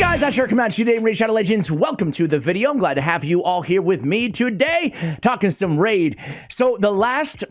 Guys, that's your command today, RAID Shadow Legends. Welcome to the video. I'm glad to have you all here with me today, talking some Raid. So the last,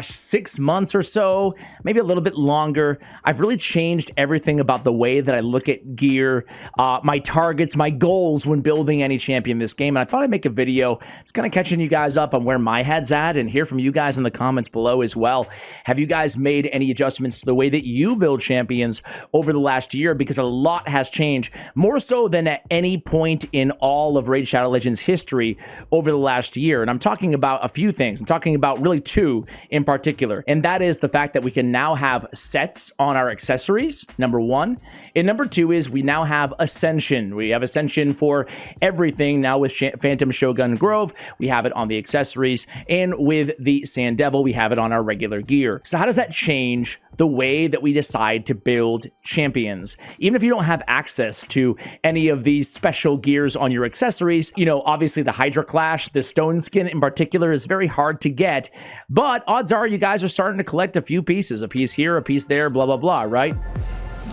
6 months or so, maybe a little bit longer, I've really changed everything about the way that I look at gear, my targets, my goals when building any champion in this game. And I thought I'd make a video just kind of catching you guys up on where my head's at and hear from you guys in the comments below as well. Have you guys made any adjustments to the way that you build champions over the last year? Because a lot has changed, more so than at any point in all of RAID Shadow Legends history over the last year. And I'm talking about a few things. I'm talking about really two in particular. And that is the fact that we can now have sets on our accessories, number one. And number two is we now have Ascension. We have Ascension for everything now with Phantom Shogun Grove. We have it on the accessories. And with the Sand Devil, we have it on our regular gear. So how does that change the way that we decide to build champions? Even if you don't have access to any of these special gears on your accessories, you know, obviously the Hydra Clash, the Stone Skin in particular is very hard to get, but odds are you guys are starting to collect a few pieces, a piece here, a piece there, blah, blah, blah, right?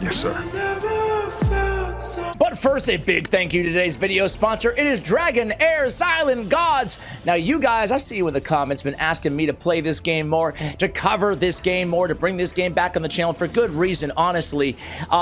Yes, sir. But first, a big thank you to today's video sponsor. It is Dragon Air Silent Gods. Now, you guys, I see you in the comments been asking me to play this game more, to cover this game more, to bring this game back on the channel for good reason, honestly.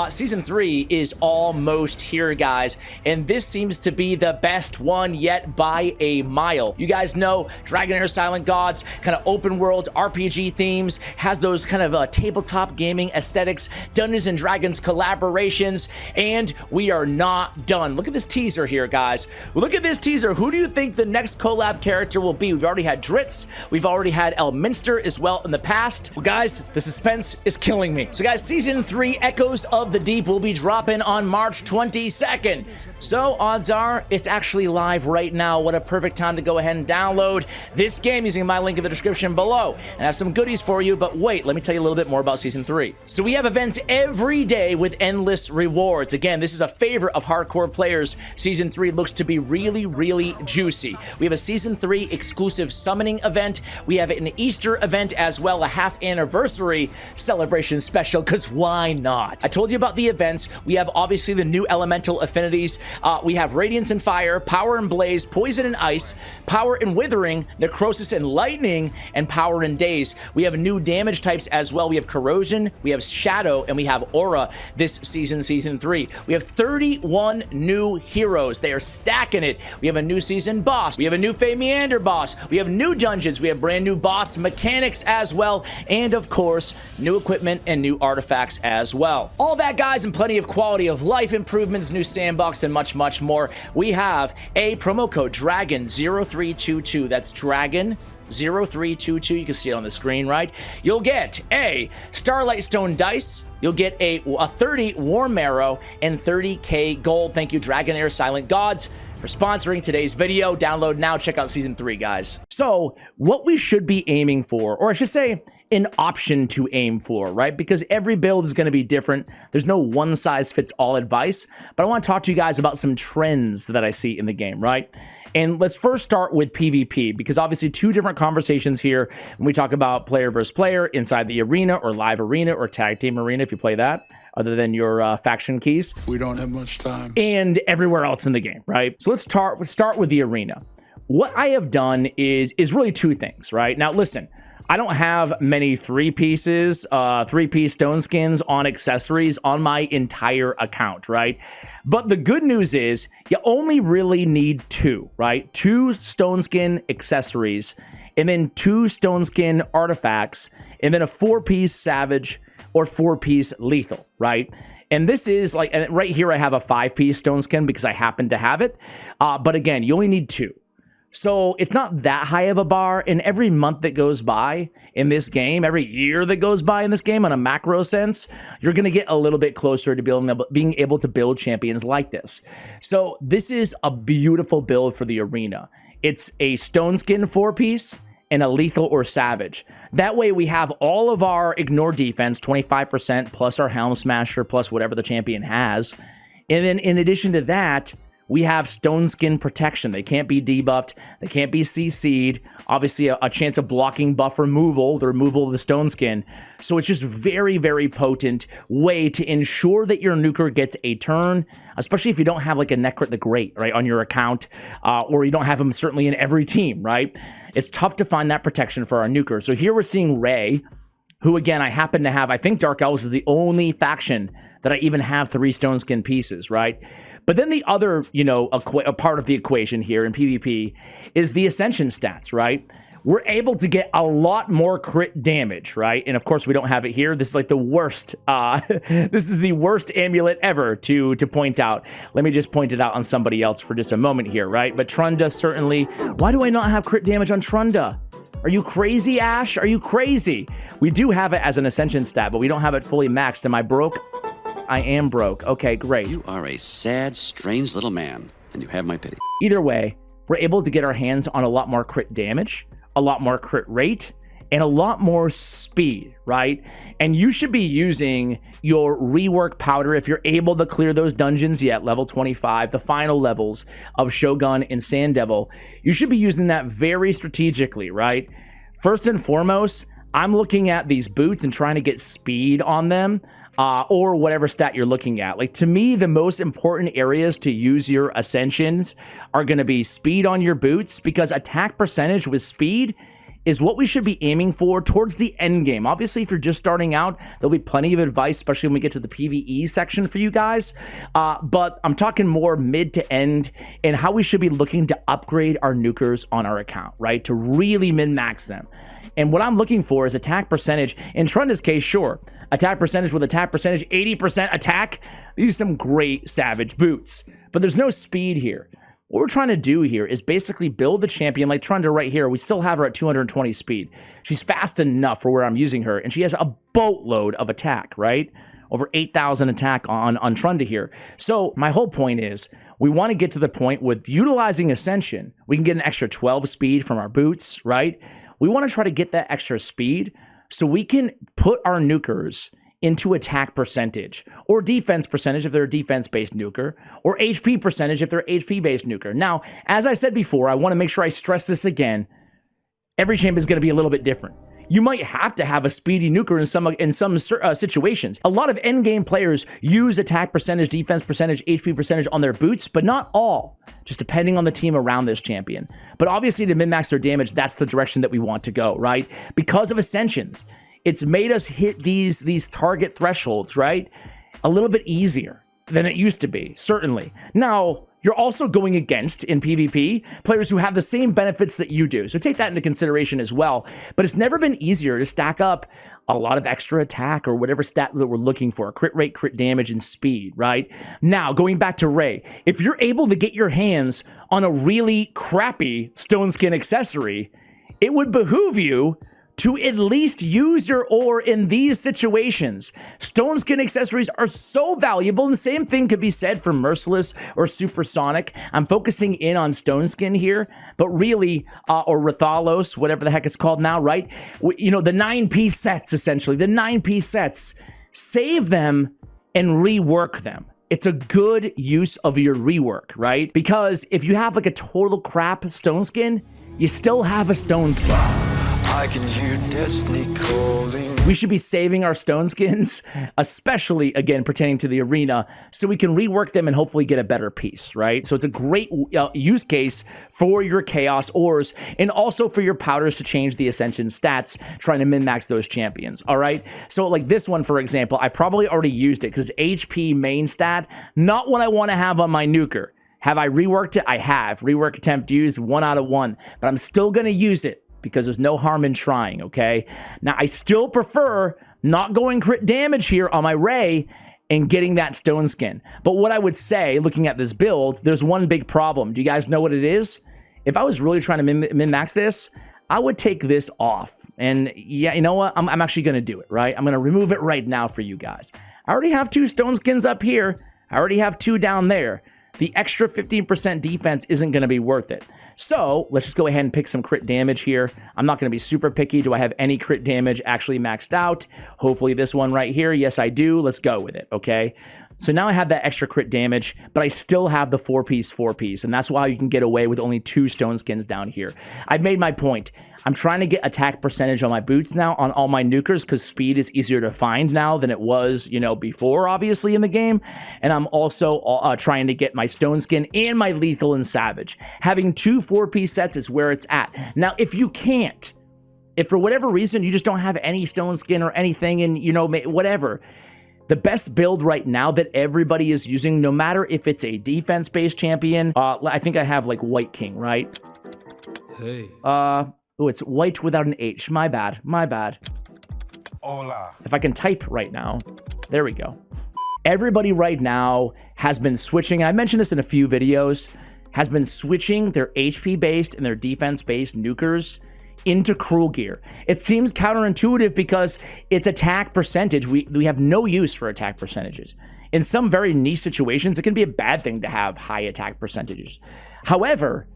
Season 3 is almost here, guys, and this seems to be the best one yet by a mile. You guys know Dragon Air Silent Gods, kind of open world RPG themes, has those kind of tabletop gaming aesthetics, Dungeons and Dragons collaborations, and we are not done. Look at this teaser here, guys. Look at this teaser. Who do you think the next collab character will be? We've already had Dritz. We've already had Elminster as well in the past. Well, guys, the suspense is killing me. So, guys, Season 3 Echoes of the Deep will be dropping on March 22nd. So, odds are it's actually live right now. What a perfect time to go ahead and download this game using my link in the description below. And I have some goodies for you, but wait, let me tell you a little bit more about Season 3. So, we have events every day with endless rewards. Again, this is a favorite of hardcore players. Season 3 looks to be really, really juicy. We have a Season 3 exclusive summoning event. We have an Easter event as well, a half anniversary celebration special, because why not? I told you about the events. We have obviously the new elemental affinities. We have Radiance and Fire, Power and Blaze, Poison and Ice, Power and Withering, Necrosis and Lightning, and Power and Daze. We have new damage types as well. We have Corrosion, we have Shadow, and we have Aura this season, Season 3. We have 31 new heroes. They are stacking it. We have a new season boss. We have a new Fey Meander boss. We have new dungeons. We have brand new boss mechanics as well. And of course, new equipment and new artifacts as well. All that, guys, and plenty of quality of life improvements, new sandbox, and much, much more. We have a promo code DRAGON0322. That's Dragon 0322. You can see it on the screen, right? You'll get a Starlight Stone dice. You'll get a 30 Warm Arrow and 30k gold. Thank you, Dragon Air Silent Gods, for sponsoring today's video. Download now. Check out Season 3, guys. So what we should be aiming for, or I should say an option to aim for, right? Because every build is going to be different. There's no one size fits all advice, but I want to talk to you guys about some trends that I see in the game, right? And let's first start with PvP, because obviously two different conversations here when we talk about player versus player inside the arena or live arena or tag team arena if you play that, other than your faction keys. We don't have much time. And everywhere else in the game, right? So let's start with the arena. What I have done is really two things, right? Now, listen, I don't have many three-piece stone skins on accessories on my entire account, right? But the good news is you only really need two, right? 2 stone skin accessories, and then 2 stone skin artifacts, and then a 4-piece savage or 4-piece lethal, right? And this is like, and right here I have a 5-piece stone skin because I happen to have it. But again, you only need 2. So it's not that high of a bar, and every month that goes by in this game, every year that goes by in this game on a macro sense, you're going to get a little bit closer to being able to build champions like this. So this is a beautiful build for the arena. It's a stone skin 4-piece and a lethal or savage. That way we have all of our ignore defense, 25%, plus our helm smasher, plus whatever the champion has. And then in addition to that, we have stone skin protection. They can't be debuffed. They can't be CC'd. Obviously, a chance of blocking buff removal, the removal of the stone skin. So it's just very, very potent way to ensure that your nuker gets a turn, especially if you don't have like a Necrit the Great, right, on your account, or you don't have him certainly in every team, right? It's tough to find that protection for our nuker. So here we're seeing Ray, who again, I happen to have, I think Dark Elves is the only faction that I even have 3 stone skin pieces, right? But then the other, a part of the equation here in PvP is the Ascension stats, right? We're able to get a lot more crit damage, right? And of course, we don't have it here. This is like the worst, this is the worst amulet ever to point out. Let me just point it out on somebody else for just a moment here, right? But Trunda certainly, why do I not have crit damage on Trunda? Are you crazy, Ash? Are you crazy? We do have it as an Ascension stat, but we don't have it fully maxed. Am I broke? I am broke. Okay, great. You are a sad, strange little man, and you have my pity. Either way, we're able to get our hands on a lot more crit damage, a lot more crit rate, and a lot more speed, right? And you should be using your rework powder if you're able to clear those dungeons yet, level 25, the final levels of Shogun and Sand Devil. You should be using that very strategically, right? First and foremost, I'm looking at these boots and trying to get speed on them, or whatever stat you're looking at. Like, to me, the most important areas to use your Ascensions are going to be speed on your boots, because attack percentage with speed is what we should be aiming for towards the end game. Obviously, if you're just starting out, there'll be plenty of advice, especially when we get to the PvE section for you guys. But I'm talking more mid to end and how we should be looking to upgrade our nukers on our account, right? To really min-max them. And what I'm looking for is attack percentage. In Trunda's case, sure, attack percentage with attack percentage, 80% attack. These are some great Savage boots, but there's no speed here. What we're trying to do here is basically build a champion like Trunda right here. We still have her at 220 speed. She's fast enough for where I'm using her, and she has a boatload of attack, right? Over 8,000 attack on Trunda here. So my whole point is, we want to get to the point with utilizing Ascension. We can get an extra 12 speed from our boots, right? We want to try to get that extra speed so we can put our nukers into attack percentage, or defense percentage if they're a defense-based nuker, or HP percentage if they're HP-based nuker. Now, as I said before, I want to make sure I stress this again. Every champion is going to be a little bit different. You might have to have a speedy nuker in some situations. A lot of endgame players use attack percentage, defense percentage, HP percentage on their boots, but not all, just depending on the team around this champion. But obviously, to min-max their damage, that's the direction that we want to go, right? Because of Ascensions, it's made us hit these target thresholds, right? A little bit easier than it used to be, certainly. Now, you're also going against, in PvP, players who have the same benefits that you do. So take that into consideration as well. But it's never been easier to stack up a lot of extra attack or whatever stat that we're looking for. Crit rate, crit damage, and speed, right? Now, going back to Ray, if you're able to get your hands on a really crappy stone skin accessory, it would behoove you to at least use your ore in these situations. Stone skin accessories are so valuable, and the same thing could be said for Merciless or Supersonic. I'm focusing in on stone skin here, but really, or Rathalos, whatever the heck it's called now, right? You know, the 9-piece sets, essentially, the 9-piece sets. Save them and rework them. It's a good use of your rework, right? Because if you have like a total crap stone skin, you still have a stone skin. I can hear destiny calling. We should be saving our stone skins, especially, again, pertaining to the arena, so we can rework them and hopefully get a better piece, right? So it's a great use case for your Chaos ores and also for your powders to change the Ascension stats, trying to min-max those champions, all right? So like this one, for example, I probably already used it because HP main stat, not what I want to have on my nuker. Have I reworked it? I have. Rework attempt used, 1 out of 1, but I'm still going to use it, because there's no harm in trying, okay? Now, I still prefer not going crit damage here on my Ray and getting that stone skin. But what I would say, looking at this build, there's one big problem. Do you guys know what it is? If I was really trying to min-max this, I would take this off. And yeah, you know what? I'm actually going to do it, right? I'm going to remove it right now for you guys. I already have 2 stone skins up here. I already have 2 down there. The extra 15% defense isn't going to be worth it. So let's just go ahead and pick some crit damage here. I'm not going to be super picky. Do I have any crit damage actually maxed out? Hopefully this one right here. Yes, I do. Let's go with it, okay? So now I have that extra crit damage, but I still have the 4-piece, and that's why you can get away with only 2 stone skins down here. I've made my point. I'm trying to get attack percentage on my boots now on all my nukers because speed is easier to find now than it was, you know, before, obviously, in the game. And I'm also trying to get my stone skin and my lethal and savage. Having 2 4-piece sets is where it's at. Now, if you can't, if for whatever reason you just don't have any stone skin or anything and, you know, whatever, the best build right now that everybody is using, no matter if it's a defense-based champion, I think I have like White King, right? Hey. Oh, it's white without an H. My bad. My bad. Hola. If I can type right now. There we go. Everybody right now has been switching, and I mentioned this in a few videos, has been switching their HP-based and their defense-based nukers into cruel gear. It seems counterintuitive because it's attack percentage. We have no use for attack percentages. In some very niche situations, it can be a bad thing to have high attack percentages. However,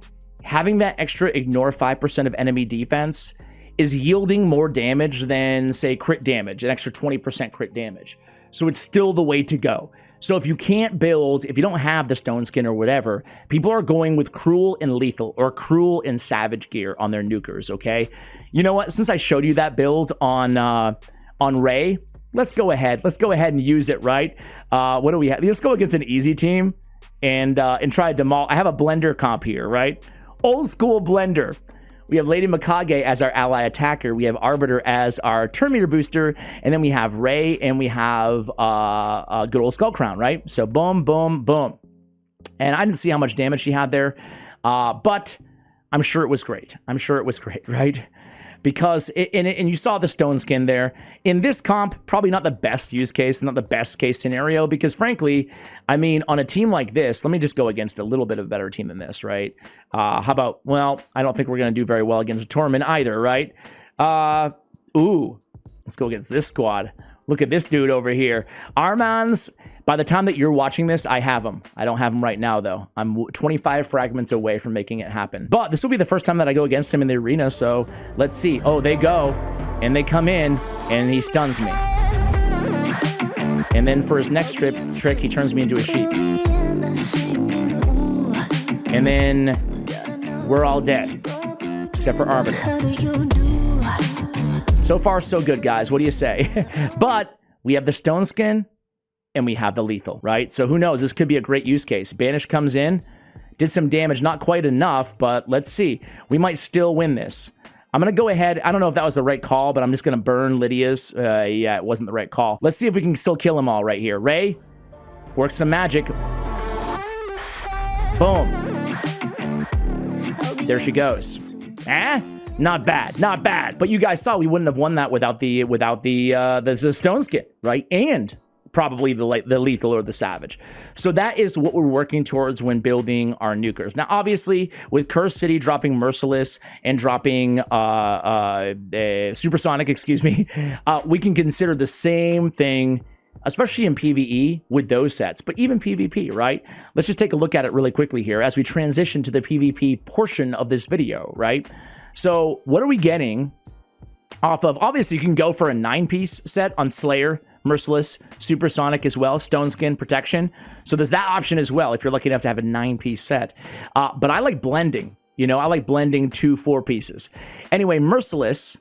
having that extra ignore 5% of enemy defense is yielding more damage than, say, crit damage, an extra 20% crit damage. So it's still the way to go. So if you can't build, if you don't have the stone skin or whatever, people are going with cruel and lethal or cruel and savage gear on their nukers, okay? You know what? Since I showed you that build on Ray, let's go ahead. Let's go ahead and use it, right? What do we have? Let's go against an easy team and try to demolish. I have a blender comp here, right? Old school blender. We have Lady Mikage as our ally attacker. We have Arbiter as our turn meter booster. And then we have Ray and we have good old Skull Crown, right? So boom, boom, boom. And I didn't see how much damage she had there. But I'm sure it was great. I'm sure it was great, right? Because, and you saw the stone skin there. In this comp, probably not the best use case, not the best case scenario, because frankly, I mean, on a team like this, let me just go against a little bit of a better team than this, right? How about, well, I don't think we're going to do very well against a Torment either, right? Ooh, let's go against this squad. Look at this dude over here. Armands, by the time that you're watching this, I have him. I don't have him right now, though. I'm 25 fragments away from making it happen. But this will be the first time that I go against him in the arena, so let's see. Oh, they go, and they come in, and he stuns me. And then for his next trick, he turns me into a sheep. And then we're all dead, except for Arbiter. So far, so good, guys. What do you say? But we have the stone skin, and we have the lethal, right? So who knows? This could be a great use case. Banish comes in, did some damage, not quite enough, but let's see. We might still win this. I'm going to go ahead. I don't know if that was the right call, but I'm just going to burn Lydia's. Yeah, it wasn't the right call. Let's see if we can still kill them all right here. Ray, work some magic. Boom. There she goes. Not bad, not bad. But you guys saw we wouldn't have won that without the stone skin, right? And probably the lethal or the savage. So that is what we're working towards when building our nukers. Now, obviously, with Cursed City dropping Merciless and dropping Supersonic, excuse me, we can consider the same thing, especially in PvE with those sets, but even PvP, right? Let's just take a look at it really quickly here as we transition to the PvP portion of this video, right? So what are we getting off of? Obviously, you can go for a 9-piece set on Slayer, Merciless, Supersonic as well, Stone Skin, Protection. So there's that option as well if you're lucky enough to have a 9-piece set. But I like blending. You know, I like blending 2 4-pieces. Anyway, Merciless,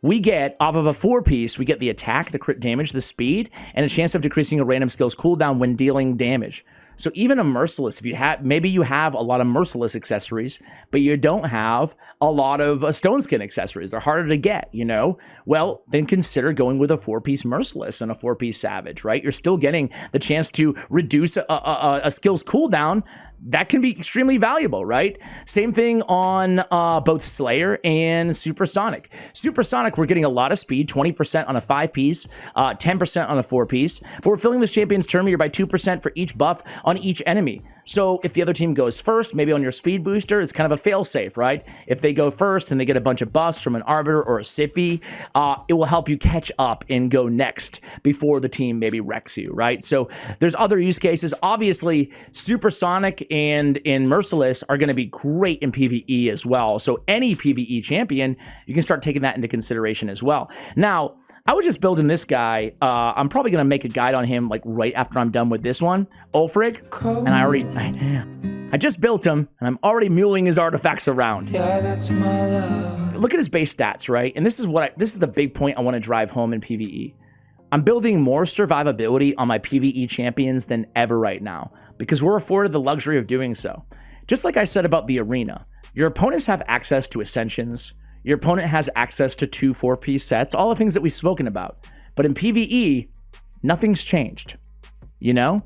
we get, off of a 4-piece, we get the attack, the crit damage, the speed, and a chance of decreasing a random skill's cooldown when dealing damage. So even a Merciless, if you have, maybe you have a lot of Merciless accessories, but you don't have a lot of Stone Skin accessories. They're harder to get, you know? Well, then consider going with a 4-piece Merciless and a 4-piece Savage, right? You're still getting the chance to reduce a skill's cooldown. That can be extremely valuable, right? Same thing on both Slayer and Supersonic. Supersonic, we're getting a lot of speed, 20% on a 5-piece, 10% on a 4-piece, but we're filling this champion's turn meter by 2% for each buff on each enemy. So if the other team goes first, maybe on your speed booster, it's kind of a fail-safe, right? If they go first and they get a bunch of buffs from an Arbiter or a Siffy, it will help you catch up and go next before the team maybe wrecks you, right? So there's other use cases. Obviously, Supersonic and Merciless are going to be great in PvE as well. So any PvE champion, you can start taking that into consideration as well. Now, I was just building this guy. I'm probably going to make a guide on him like right after I'm done with this one, Ulfric. And I just built him, and I'm already muling his artifacts around. Yeah, that's my love. Look at his base stats, right? And this is the big point I want to drive home in PvE. I'm building more survivability on my PvE champions than ever right now because we're afforded the luxury of doing so. Just like I said about the arena, your opponents have access to Ascensions. Your opponent has access to 2 4-piece sets, all the things that we've spoken about. But in PvE, nothing's changed, you know?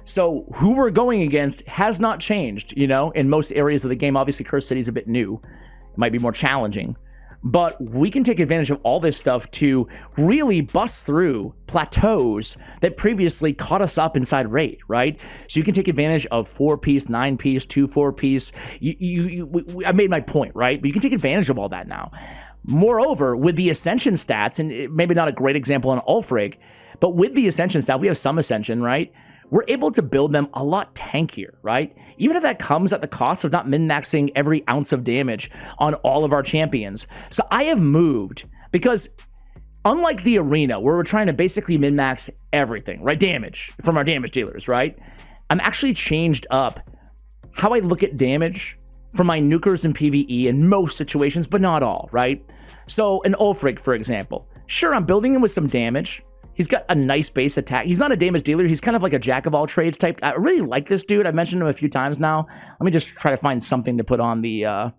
So who we're going against has not changed, you know, in most areas of the game. Obviously, Cursed City is a bit new. It might be more challenging. But we can take advantage of all this stuff to really bust through plateaus that previously caught us up inside RAID, right? So you can take advantage of 4-piece, 9-piece, 2 4-piece. I made my point, right? But you can take advantage of all that now. Moreover, with the Ascension stats, and maybe not a great example on Ulfric, but with the Ascension stat, we have some Ascension, right? We're able to build them a lot tankier, right? Even if that comes at the cost of not min-maxing every ounce of damage on all of our champions. So I have moved because unlike the arena where we're trying to basically min-max everything, right? Damage from our damage dealers, right? I'm actually changed up how I look at damage for my nukers in PvE in most situations, but not all, right? So an Ulfric, for example, sure, I'm building him with some damage. He's got a nice base attack. He's not a damage dealer. He's kind of like a jack of all trades type. I really like this dude. I've mentioned him a few times now. Let me just try to find something to put on the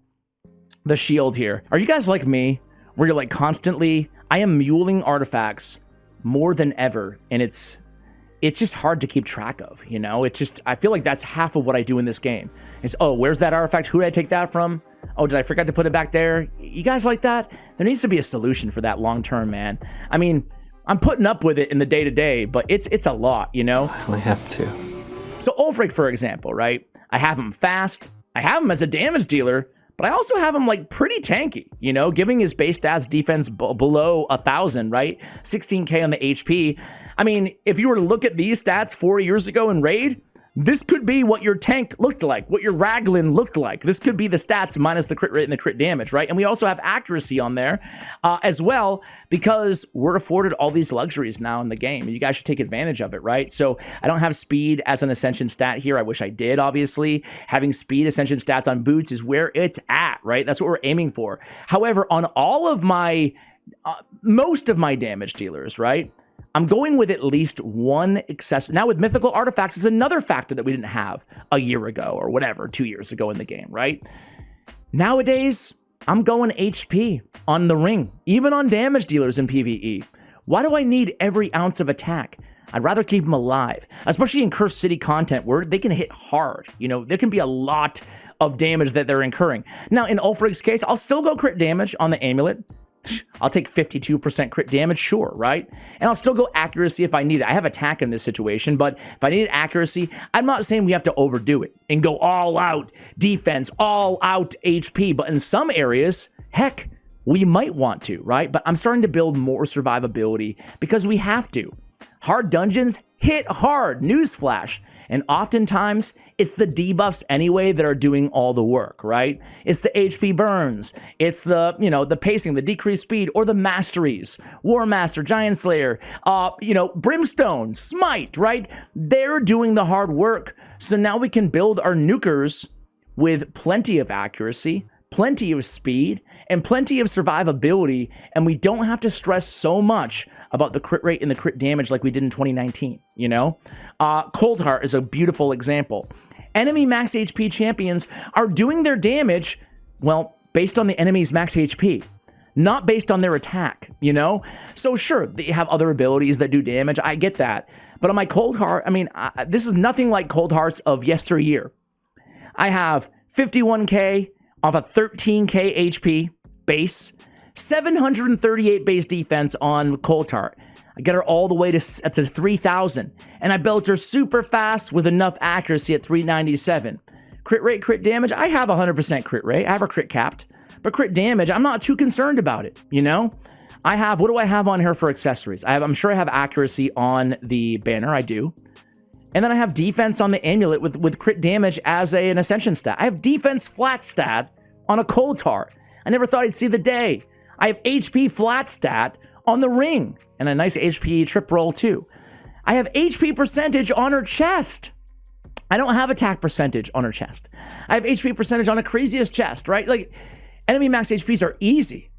shield here. Are you guys like me, where you're like constantly, I am muling artifacts more than ever, and it's just hard to keep track of, you know? I feel like that's half of what I do in this game. Is, oh, where's that artifact? Who did I take that from? Oh, did I forget to put it back there? You guys like that? There needs to be a solution for that long term, man. I mean, I'm putting up with it in the day-to-day, but it's a lot, you know? I only have 2. So Ulfric, for example, right? I have him fast. I have him as a damage dealer, but I also have him like pretty tanky, you know, giving his base stats defense below 1,000, right? 16k on the HP. I mean, if you were to look at these stats 4 years ago in RAID, this could be what your tank looked like, what your Raglan looked like. This could be the stats minus the crit rate and the crit damage, right? And we also have accuracy on there as well, because we're afforded all these luxuries now in the game. And you guys should take advantage of it, right? So I don't have speed as an Ascension stat here. I wish I did, obviously. Having speed Ascension stats on boots is where it's at, right? That's what we're aiming for. However, on all of my, most of my damage dealers, right? I'm going with at least one accessory. Now with mythical artifacts is another factor that we didn't have a year ago or whatever, 2 years ago in the game, right? Nowadays, I'm going HP on the ring, even on damage dealers in PvE. Why do I need every ounce of attack? I'd rather keep them alive, especially in Cursed City content where they can hit hard. You know, there can be a lot of damage that they're incurring. Now in Ulfric's case, I'll still go crit damage on the amulet. I'll take 52% crit damage, sure, right? And I'll still go accuracy if I need it. I have attack in this situation, but if I need accuracy, I'm not saying we have to overdo it and go all out defense, all out HP, but in some areas, heck, we might want to, right? But I'm starting to build more survivability because we have to. Hard dungeons hit hard, newsflash, and oftentimes it's the debuffs anyway that are doing all the work, right? It's the HP burns, it's the, you know, the pacing, the decreased speed, or the masteries, War Master, Giant Slayer, you know, Brimstone, Smite, right? They're doing the hard work. So now we can build our nukers with plenty of accuracy, plenty of speed, and plenty of survivability, and we don't have to stress so much about the crit rate and the crit damage like we did in 2019, you know? Cold Heart is a beautiful example. Enemy max HP champions are doing their damage, well, based on the enemy's max HP, not based on their attack, you know? So sure, they have other abilities that do damage, I get that. But on my Cold Heart, I mean, this is nothing like Cold Hearts of yesteryear. I have 51k off a 13k HP base, 738 base defense on Cold Heart. I get her all the way to 3,000, and I built her super fast with enough accuracy at 397. Crit rate, crit damage, I have 100% crit rate. I have her crit capped, but crit damage, I'm not too concerned about it, you know? I have, what do I have on her for accessories? I'm sure I have accuracy on the banner, I do. And then I have defense on the amulet with crit damage as an Ascension stat. I have defense flat stat on a Cold Heart. I never thought I'd see the day. I have HP flat stat on the ring and a nice HP trip roll too. I have HP percentage on her chest. I don't have attack percentage on her chest. I have HP percentage on a craziest chest, right? Like, enemy max HPs are easy.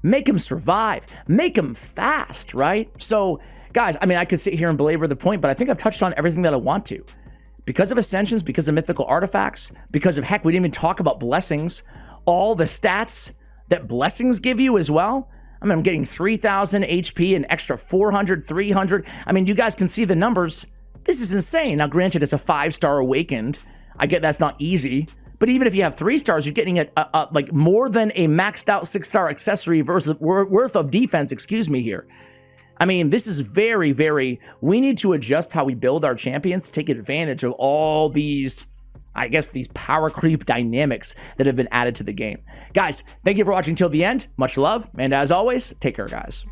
Make them survive. Make them fast, right? So, guys, I mean, I could sit here and belabor the point, but I think I've touched on everything that I want to. Because of Ascensions, because of mythical artifacts, because of, heck, we didn't even talk about blessings. All the stats that blessings give you as well. I mean, I'm getting 3,000 HP, an extra 400, 300. I mean, you guys can see the numbers. This is insane. Now, granted, it's a 5-star awakened. I get that's not easy. But even if you have 3 stars, you're getting like more than a maxed out 6-star accessory versus worth of defense, excuse me here. I mean, this is very, very, we need to adjust how we build our champions to take advantage of all these, I guess, these power creep dynamics that have been added to the game. Guys, thank you for watching till the end. Much love. And as always, take care, guys.